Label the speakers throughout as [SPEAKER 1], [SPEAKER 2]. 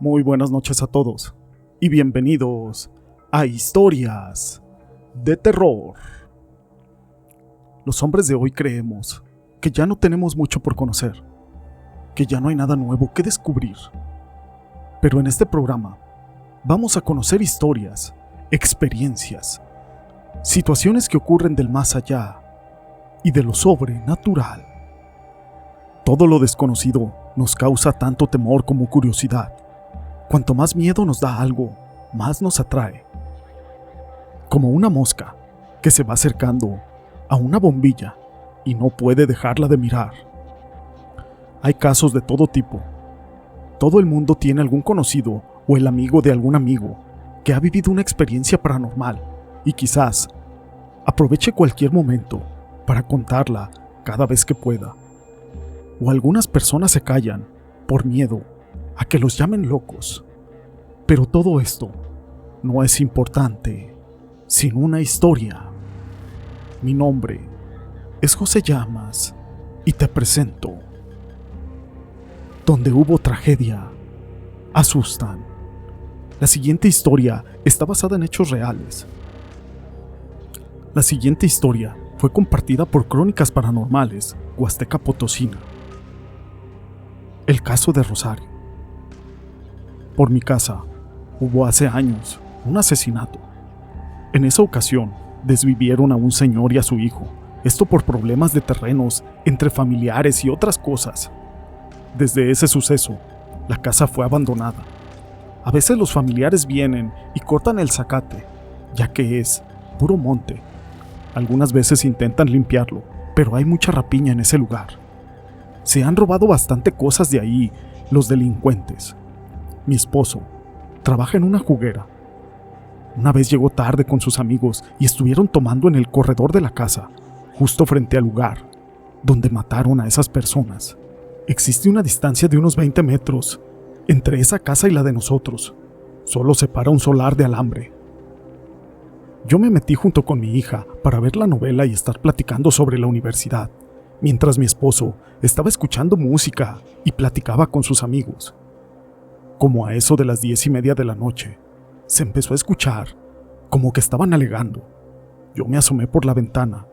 [SPEAKER 1] Muy buenas noches a todos y bienvenidos a Historias de Terror. Los hombres de hoy creemos que ya no tenemos mucho por conocer, que ya no hay nada nuevo que descubrir. Pero en este programa vamos a conocer historias, experiencias, situaciones que ocurren del más allá y de lo sobrenatural. Todo lo desconocido nos causa tanto temor como curiosidad. Cuanto más miedo nos da algo, más nos atrae. Como una mosca que se va acercando a una bombilla y no puede dejarla de mirar. Hay casos de todo tipo. Todo el mundo tiene algún conocido o el amigo de algún amigo que ha vivido una experiencia paranormal y quizás aproveche cualquier momento para contarla cada vez que pueda. O algunas personas se callan por miedo a que los llamen locos. Pero todo esto no es importante sin una historia. Mi nombre es José Llamas y te presento Donde hubo tragedia, asustan. La siguiente historia está basada en hechos reales. La siguiente historia fue compartida por Crónicas Paranormales, Huasteca Potosina. El caso de Rosario. Por mi casa hubo hace años un asesinato. En esa ocasión desvivieron a un señor y a su hijo, esto por problemas de terrenos entre familiares y otras cosas. Desde ese suceso, la casa fue abandonada. A veces los familiares vienen y cortan el zacate, ya que es puro monte. Algunas veces intentan limpiarlo, pero hay mucha rapiña en ese lugar. Se han robado bastante cosas de ahí los delincuentes. Mi esposo trabaja en una juguera. Una vez llegó tarde con sus amigos y estuvieron tomando en el corredor de la casa, justo frente al lugar donde mataron a esas personas. Existe una distancia de unos 20 metros entre esa casa y la de nosotros. Solo separa un solar de alambre. Yo me metí junto con mi hija para ver la novela y estar platicando sobre la universidad, mientras mi esposo estaba escuchando música y platicaba con sus amigos. Como a eso de las 10:30 de la noche, se empezó a escuchar como que estaban alegando. Yo me asomé por la ventana,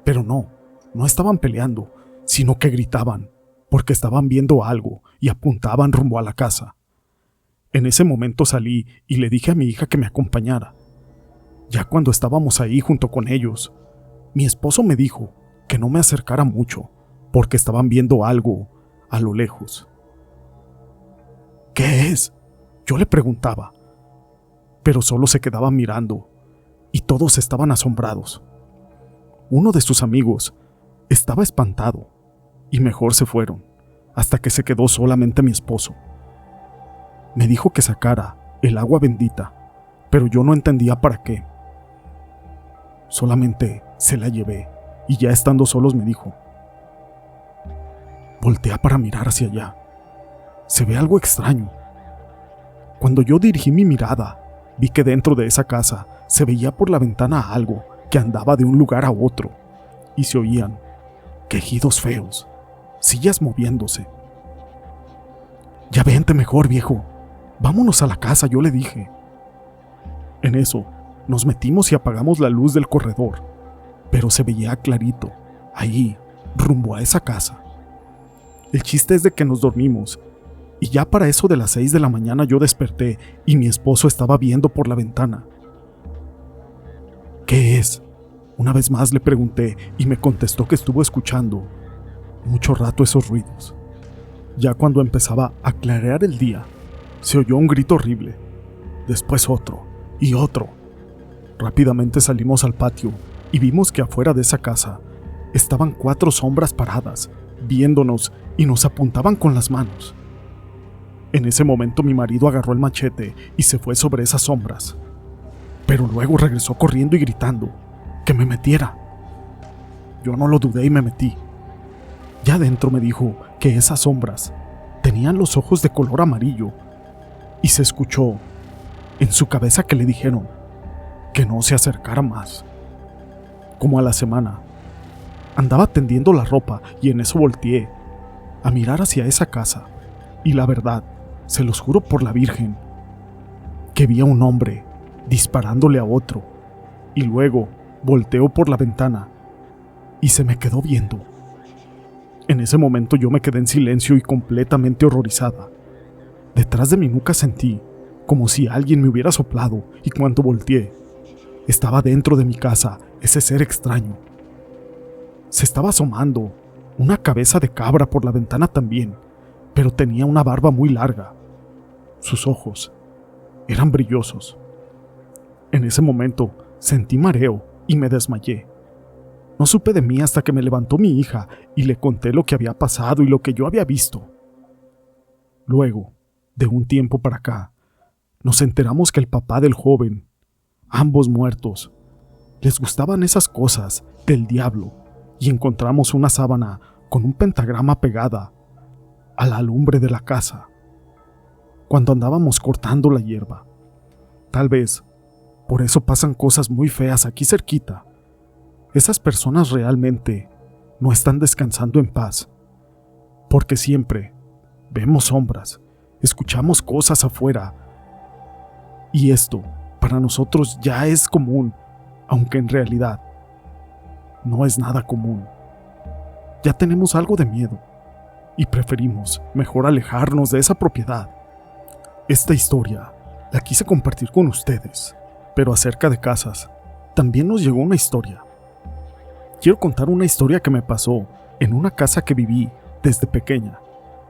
[SPEAKER 1] pero no estaban peleando, sino que gritaban, porque estaban viendo algo y apuntaban rumbo a la casa. En ese momento salí y le dije a mi hija que me acompañara. Ya cuando estábamos ahí junto con ellos, mi esposo me dijo que no me acercara mucho, porque estaban viendo algo a lo lejos. ¿Qué es?, yo le preguntaba, pero solo se quedaba mirando, y todos estaban asombrados. Uno de sus amigos estaba espantado, y mejor se fueron, hasta que se quedó solamente mi esposo. Me dijo que sacara el agua bendita, pero yo no entendía para qué. Solamente se la llevé, y ya estando solos me dijo: voltea para mirar hacia allá. Se ve algo extraño. Cuando yo dirigí mi mirada, vi que dentro de esa casa se veía por la ventana algo que andaba de un lugar a otro, y se oían quejidos feos, sillas moviéndose. Ya vente mejor, viejo. Vámonos a la casa, yo le dije. En eso, nos metimos y apagamos la luz del corredor, pero se veía clarito, ahí, rumbo a esa casa. El chiste es de que nos dormimos, y ya para eso de las 6 de la mañana yo desperté y mi esposo estaba viendo por la ventana. ¿Qué es?, una vez más le pregunté y me contestó que estuvo escuchando mucho rato esos ruidos. Ya cuando empezaba a clarear el día, se oyó un grito horrible, después otro y otro. Rápidamente salimos al patio y vimos que afuera de esa casa estaban 4 sombras paradas, viéndonos y nos apuntaban con las manos. En ese momento mi marido agarró el machete y se fue sobre esas sombras, pero luego regresó corriendo y gritando que me metiera. Yo no lo dudé y me metí. Ya adentro me dijo que esas sombras tenían los ojos de color amarillo y se escuchó en su cabeza que le dijeron que no se acercara más. Como a la semana, andaba tendiendo la ropa y en eso volteé a mirar hacia esa casa y la verdad, se los juro por la Virgen, que vi a un hombre disparándole a otro, y luego volteó por la ventana y se me quedó viendo. En ese momento yo me quedé en silencio y completamente horrorizada. Detrás de mi nuca sentí como si alguien me hubiera soplado, y cuando volteé, estaba dentro de mi casa ese ser extraño. Se estaba asomando una cabeza de cabra por la ventana también, pero tenía una barba muy larga. Sus ojos eran brillosos. En ese momento sentí mareo y me desmayé. No supe de mí hasta que me levantó mi hija y le conté lo que había pasado y lo que yo había visto. Luego, de un tiempo para acá, nos enteramos que el papá del joven, ambos muertos, les gustaban esas cosas del diablo, y encontramos una sábana con un pentagrama pegada a la lumbre de la casa cuando andábamos cortando la hierba. Tal vez por eso pasan cosas muy feas aquí cerquita. Esas personas realmente no están descansando en paz, porque siempre vemos sombras, escuchamos cosas afuera, y esto para nosotros ya es común, aunque en realidad no es nada común. Ya tenemos algo de miedo y preferimos mejor alejarnos de esa propiedad. Esta historia la quise compartir con ustedes, pero acerca de casas, también nos llegó una historia. Quiero contar una historia que me pasó en una casa que viví desde pequeña.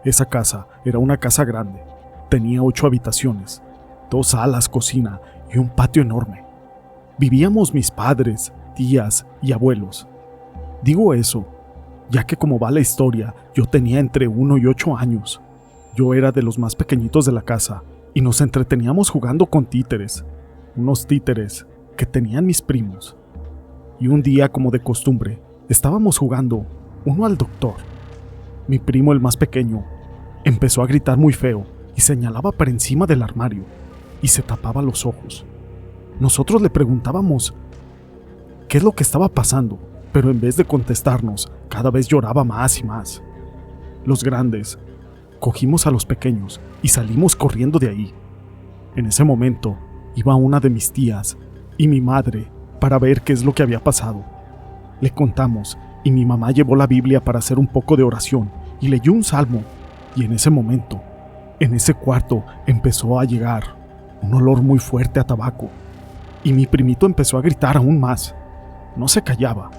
[SPEAKER 1] Esa casa era una casa grande, tenía 8 habitaciones, 2 salas, cocina y un patio enorme. Vivíamos mis padres, tías y abuelos. Digo eso, ya que como va la historia, yo tenía entre 1 y 8 años. Yo era de los más pequeñitos de la casa y nos entreteníamos jugando con títeres, unos títeres que tenían mis primos. Y un día, como de costumbre, estábamos jugando uno al doctor. Mi primo, el más pequeño, empezó a gritar muy feo y señalaba para encima del armario y se tapaba los ojos. Nosotros le preguntábamos qué es lo que estaba pasando, pero en vez de contestarnos, cada vez lloraba más y más. Los grandes cogimos a los pequeños y salimos corriendo de ahí. En ese momento iba una de mis tías y mi madre para ver qué es lo que había pasado. Le contamos y mi mamá llevó la Biblia para hacer un poco de oración y leyó un salmo, y en ese momento, en ese cuarto empezó a llegar un olor muy fuerte a tabaco, y mi primito empezó a gritar aún más. No se callaba,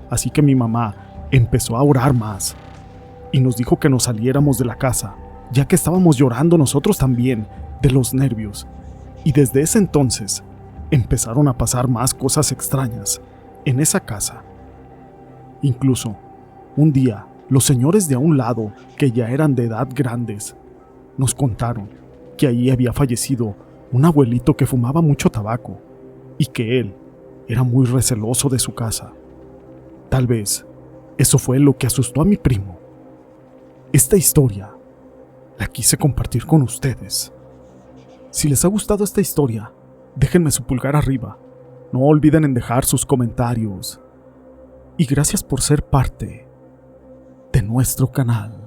[SPEAKER 1] así que mi mamá empezó a orar más y nos dijo que nos saliéramos de la casa, ya que estábamos llorando nosotros también de los nervios. Y desde ese entonces empezaron a pasar más cosas extrañas en esa casa. Incluso, un día, los señores de a un lado, que ya eran de edad grandes, nos contaron que ahí había fallecido un abuelito que fumaba mucho tabaco y que él era muy receloso de su casa. Tal vez eso fue lo que asustó a mi primo. Esta historia la quise compartir con ustedes. Si les ha gustado esta historia, déjenme su pulgar arriba. No olviden en dejar sus comentarios. Y gracias por ser parte de nuestro canal.